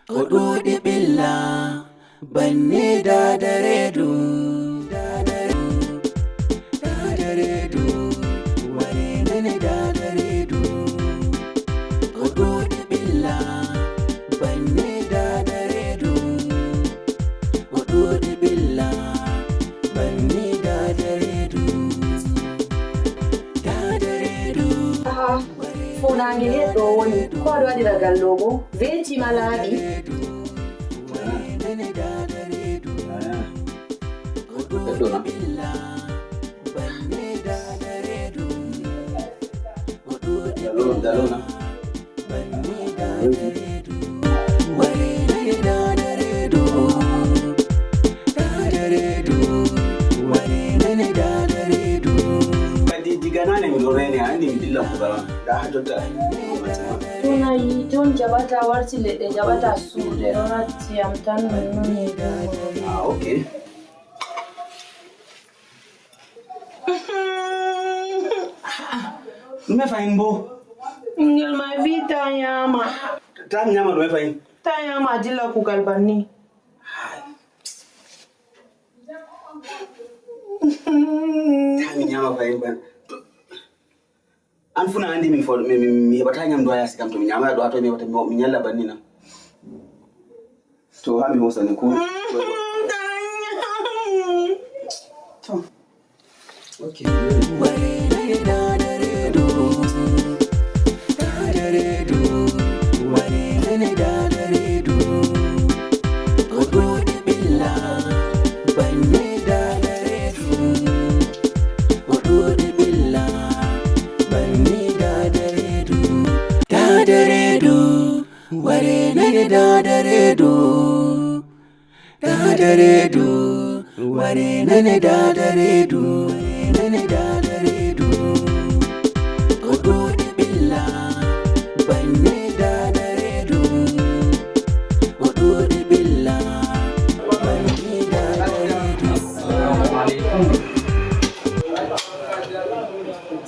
Ododi billa banne dadaredu dadaredu warene dadaredu ododi billa banne dadaredu ododi billa banne dadaredu Funange hedo woni ko do wadi daga logo veti malabi Dalona. Tuna yi don jabata warti le jabata su de rati am tan nuni do. Ah, okay. Numefaimbo. Ngel ma vita yama. Tam nyama numefaim. Ta yama dilla ku galbani. Tam nyama faimban. Anfuna andi mi fol mi hebata nyam do aya sikam to mi nyama do ato mi hebata mi nyalla banni na. To ha mi hosa ne ko. To. Okay.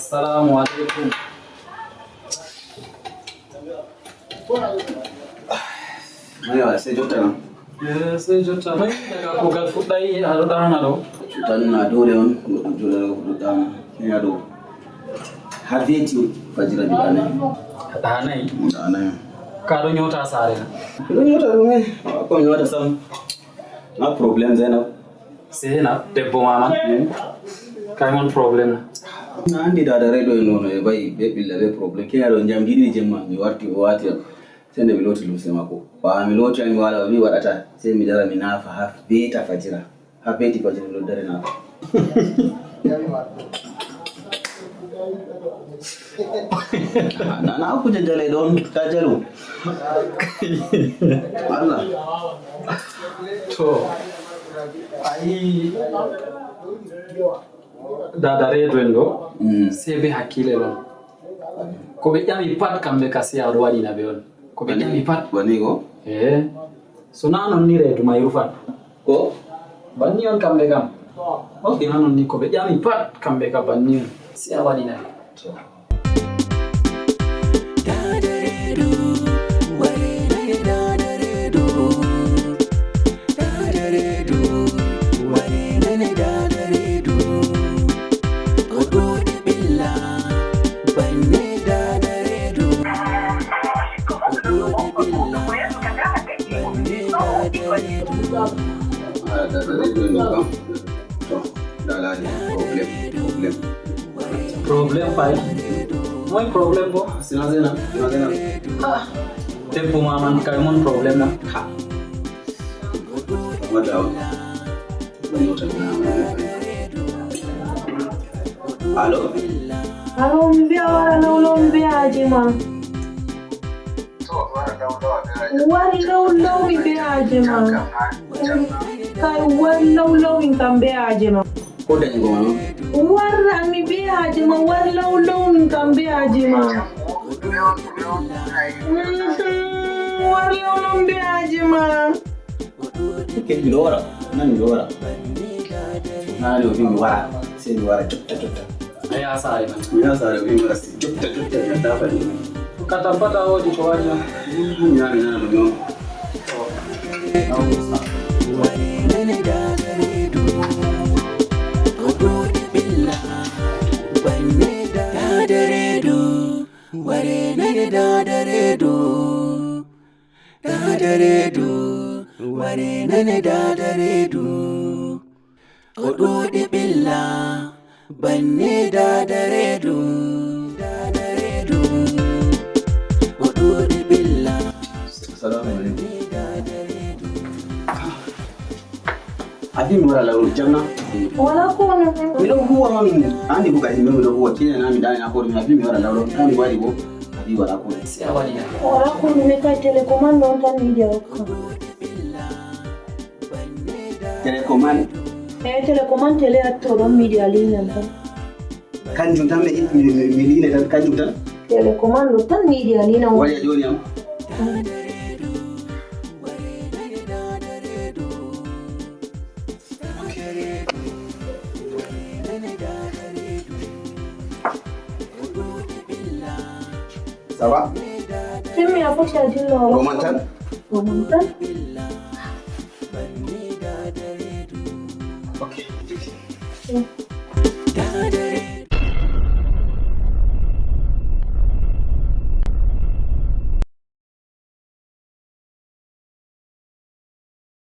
Assalamualaikum. Ayo, sai jota na. Sai jota mai daga kogal fudai hado dana do. Cutan na dole on dole dana. Ya do. Haveti fajira bidane. Danai. Danai. Ka do nyota sare. Do nyota me. Ko nyota sam. Na problem zainab. Sai na debbo mama. Kai mon problem. Na andi da redo no no bai be billa be problem ke yaro jam gidi jemma mi warti o wati sende mi loti lumse mako ba mi loti mi wala mi wadata sai mi dara mi nafa ha beta fajira ha beti fajira do dare na na ku jajale don ka jalo Allah to ai dadare dondo sebe hakile non ko be yami pat kambe kasi ado wadi na be on ko be yami pat wani go so nanon ni redu mayrufa ko banni on kambe kam okay nanon ni ko be yami pat kambe ka banni si awadi na to problem pai moi problem bo sinazena tempo mama kai mon problem na wadaw Allo? Alo mbia wara laulau mbia jima. Wari laulau mbia jima. Kai wari laulau mbia jima. Ko da ni goma no? Wara mi mbia jima wari laulau mbia jima. Wari laulau mbia jima. Ke mi lora, nan mi lora. Na ne obi mi wara, sai mi wara tutta. Ai asare man. Mi na sare obi mi wara tutta ya dafa ni. Ka tabbata wodi to wani. Ya ni na no. Ododi billa banne da daredu ododi billa. Assalamu alaikum. Abi mi wara lawo janna. Wala kono. Mi do huwa mami andi buka himbe mi do huwa kina na mi dani na ko mi abi mi wara lawo kan wari bo abi wara ko. Sai wani ya. Wala kono me kai telecommand on tan media ko. Telecommand Telecommand tele atto don media linen tan. kanjum tan mi line tan kanjum tan. Telecommand tan media linen. Wari ya joni am. Ça va? Kimi ya fosha dillo. Romantan? Romantan.